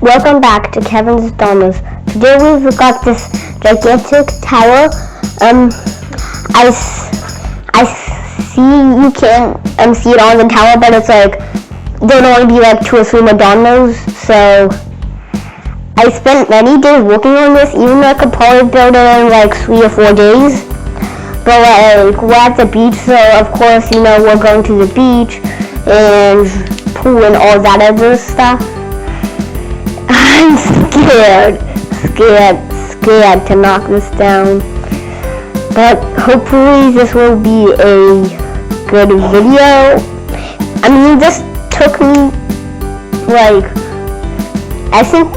Welcome back to Kevin's Dominoes. Today we've got this gigantic tower. I see you can't see it on the tower, but it's like there'd only be like 2 or 3 more dominoes. So I spent many days working on this, even though I could probably build it in like 3 or 4 days. But like we're at the beach, so of course we're going to the beach and pool and all that other stuff. I'm scared to knock this down. But hopefully this will be a good video. I mean, this took me I think